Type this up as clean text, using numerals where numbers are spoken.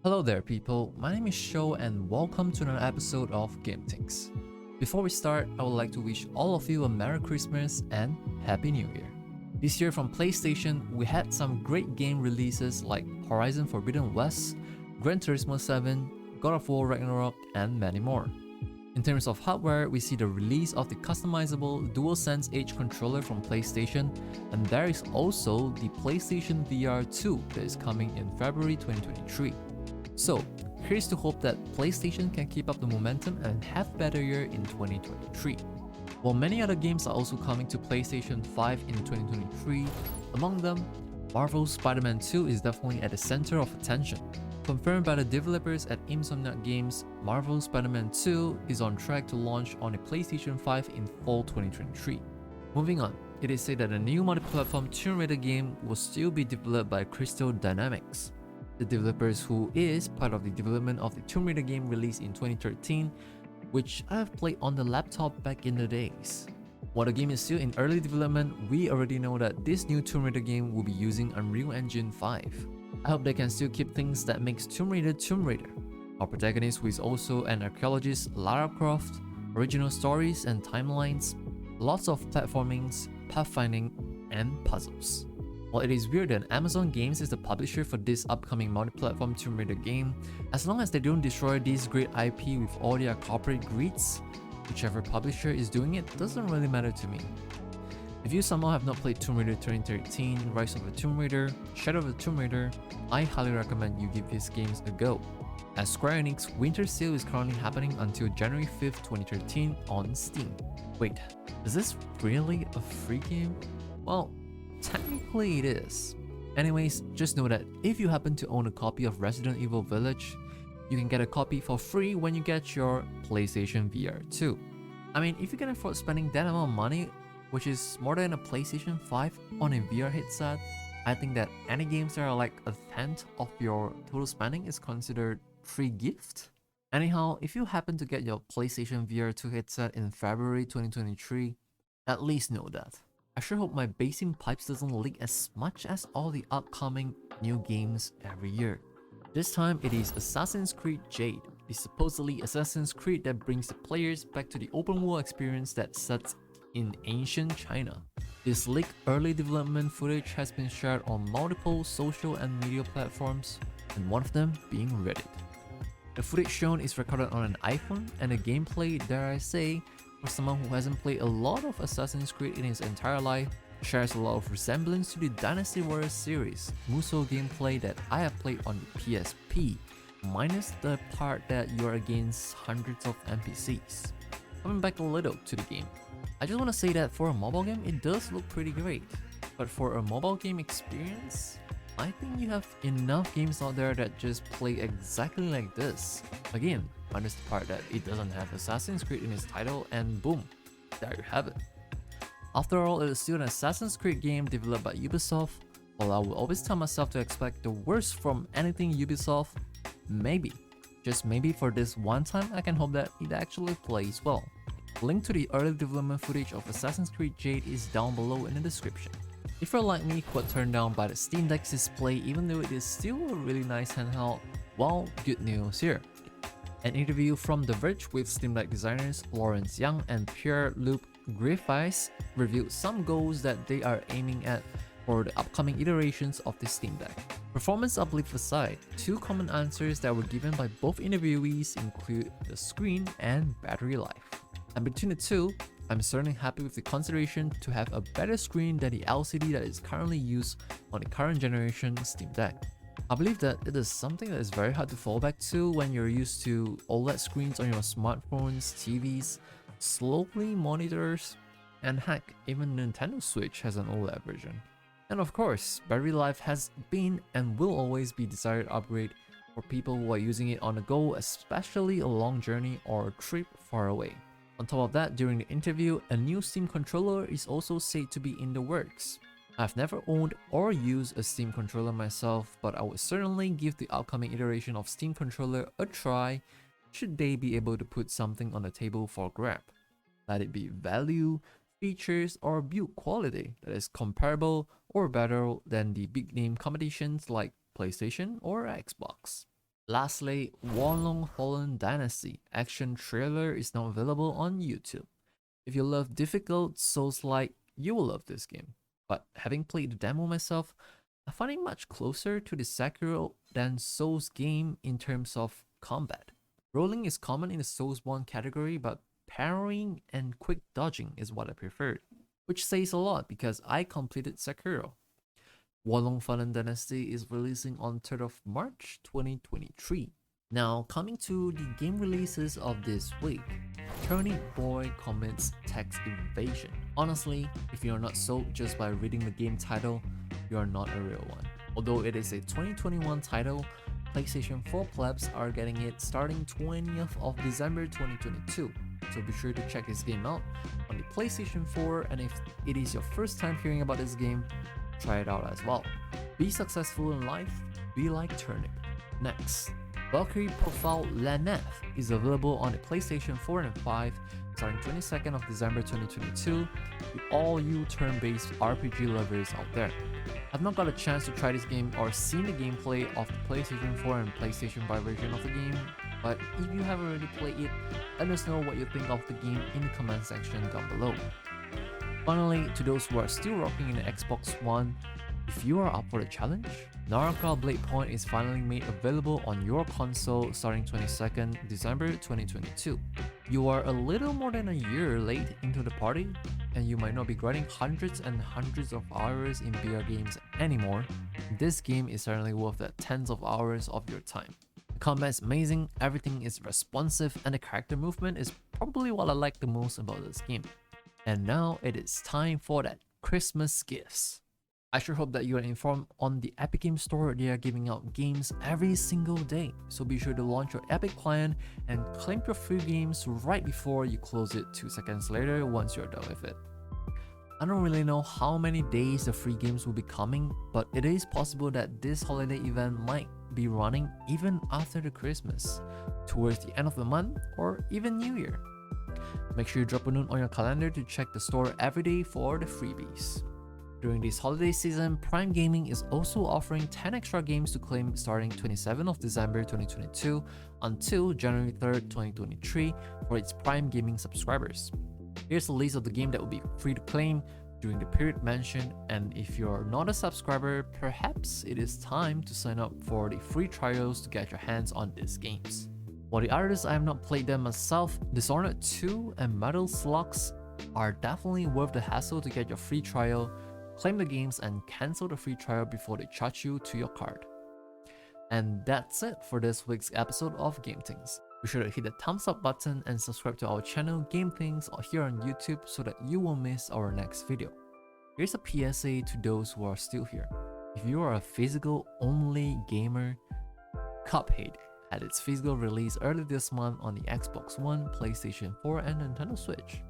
Hello there people, my name is Sho and welcome to another episode of Game Things. Before we start, I would like to wish all of you a Merry Christmas and Happy New Year. This year from PlayStation, we had some great game releases like Horizon Forbidden West, Gran Turismo 7, God of War Ragnarok, and many more. In terms of hardware, we see the release of the customizable DualSense Edge controller from PlayStation, and there is also the PlayStation VR 2 that is coming in February 2023. So, here's to hope that PlayStation can keep up the momentum and have a better year in 2023. While many other games are also coming to PlayStation 5 in 2023, among them, Marvel's Spider-Man 2 is definitely at the center of attention. Confirmed by the developers at Insomniac Games, Marvel's Spider-Man 2 is on track to launch on the PlayStation 5 in fall 2023. Moving on, it is said that a new multi-platform Tomb Raider game will still be developed by Crystal Dynamics, the developers who is part of the development of the Tomb Raider game released in 2013, which I have played on the laptop back in the days. While the game is still in early development, we already know that this new Tomb Raider game will be using Unreal Engine 5. I hope they can still keep things that makes Tomb Raider Tomb Raider. Our protagonist, who is also an archaeologist, Lara Croft, original stories and timelines, lots of platformings, pathfinding, and puzzles. While it is weird that Amazon Games is the publisher for this upcoming multi-platform Tomb Raider game, as long as they don't destroy this great IP with all their corporate greeds, whichever publisher is doing it doesn't really matter to me. If you somehow have not played Tomb Raider 2013, Rise of the Tomb Raider, Shadow of the Tomb Raider, I highly recommend you give these games a go, as Square Enix Winter Sale is currently happening until January 5th, 2013 on Steam. Wait, is this really a free game? Well, technically it is. Anyways, just know that if you happen to own a copy of Resident Evil Village, you can get a copy for free when you get your PlayStation VR 2. I mean, if you can afford spending that amount of money, which is more than a PlayStation 5 on a VR headset, I think that any games that are like a tenth of your total spending is considered free gift. Anyhow, if you happen to get your PlayStation VR 2 headset in February 2023, at least know that I sure hope my basing pipes doesn't leak as much as all the upcoming new games every year. This time it is Assassin's Creed Jade, the supposedly Assassin's Creed that brings the players back to the open world experience that sets in ancient China. This leaked early development footage has been shared on multiple social and media platforms, and one of them being Reddit. The footage shown is recorded on an iPhone, and the gameplay, dare I say, for someone who hasn't played a lot of Assassin's Creed in his entire life, shares a lot of resemblance to the Dynasty Warriors series Musou gameplay that I have played on the PSP, minus the part that you're against hundreds of NPCs. Coming back a little to the game, I just want to say that for a mobile game it does look pretty great, but for a mobile game experience, I think you have enough games out there that just play exactly like this. Again, minus the part that it doesn't have Assassin's Creed in its title, and boom, there you have it. After all, it is still an Assassin's Creed game developed by Ubisoft. While I will always tell myself to expect the worst from anything Ubisoft, maybe, just maybe for this one time I can hope that it actually plays well. Link to the early development footage of Assassin's Creed Jade is down below in the description. If you're like me who got turned down by the Steam Deck's display even though it is still a really nice handheld, well, good news here. An interview from The Verge with Steam Deck designers Lawrence Young and Pierre-Luc Griffiths revealed some goals that they are aiming at for the upcoming iterations of the Steam Deck. Performance uplift aside, two common answers that were given by both interviewees include the screen and battery life. And between the two, I'm certainly happy with the consideration to have a better screen than the LCD that is currently used on the current generation Steam Deck. I believe that it is something that is very hard to fall back to when you're used to OLED screens on your smartphones, TVs, slowly monitors, and heck, even Nintendo Switch has an OLED version. And of course, battery life has been and will always be a desired upgrade for people who are using it on the go, especially a long journey or a trip far away. On top of that, during the interview, a new Steam controller is also said to be in the works. I've never owned or used a Steam controller myself, but I would certainly give the upcoming iteration of Steam controller a try should they be able to put something on the table for grab. Let it be value, features, or build quality that is comparable or better than the big name competitions like PlayStation or Xbox. Lastly, WoLong Fallen Dynasty action trailer is now available on YouTube. If you love difficult Souls-like, you will love this game. But having played the demo myself, I find it much closer to the Sekiro than Souls game in terms of combat. Rolling is common in the Soulsborne category, but parrying and quick dodging is what I preferred, which says a lot because I completed Sekiro. WoLong Fallen Dynasty is releasing on 3rd of March 2023. Now, coming to the game releases of this week, Turnip Boy commits tax evasion. Honestly, if you're not sold just by reading the game title, you're not a real one. Although it is a 2021 title, PlayStation 4 plebs are getting it starting 20th of December 2022. So be sure to check this game out on the PlayStation 4, and if it is your first time hearing about this game, try it out as well. Be successful in life, be like Turnip. Next, Valkyrie Profile La Nef is available on the PlayStation 4 and 5 starting 22nd of December 2022 to all you turn-based RPG lovers out there. I've not got a chance to try this game or seen the gameplay of the PlayStation 4 and PlayStation 5 version of the game, but if you have already played it, let us know what you think of the game in the comment section down below. Finally, to those who are still rocking in the Xbox One, if you are up for the challenge, Naraka Blade Point is finally made available on your console starting 22nd December 2022. You are a little more than a year late into the party, and you might not be grinding hundreds and hundreds of hours in VR games anymore. This game is certainly worth the tens of hours of your time. The combat is amazing, everything is responsive, and the character movement is probably what I like the most about this game. And now it is time for that Christmas gifts. I sure hope that you are informed on the Epic Games Store. They are giving out games every single day, so be sure to launch your Epic client and claim your free games right before you close it 2 seconds later once you're done with it. I don't really know how many days the free games will be coming, but it is possible that this holiday event might be running even after the Christmas, towards the end of the month, or even New Year. Make sure you drop a note on your calendar to check the store every day for the freebies. During this holiday season, Prime Gaming is also offering 10 extra games to claim starting 27th of December 2022 until January 3rd, 2023 for its Prime Gaming subscribers. Here's a list of the game that will be free to claim during the period mentioned, and if you're not a subscriber, perhaps it is time to sign up for the free trials to get your hands on these games. While the others I have not played them myself, Dishonored 2 and Metal Slugs are definitely worth the hassle to get your free trial, claim the games, and cancel the free trial before they charge you to your card. And that's it for this week's episode of Game Things. Be sure to hit the thumbs up button and subscribe to our channel Game Things here on YouTube so that you won't miss our next video. Here's a PSA to those who are still here. If you are a physical only gamer, Cuphead had its physical release early this month on the Xbox One, PlayStation 4 and Nintendo Switch.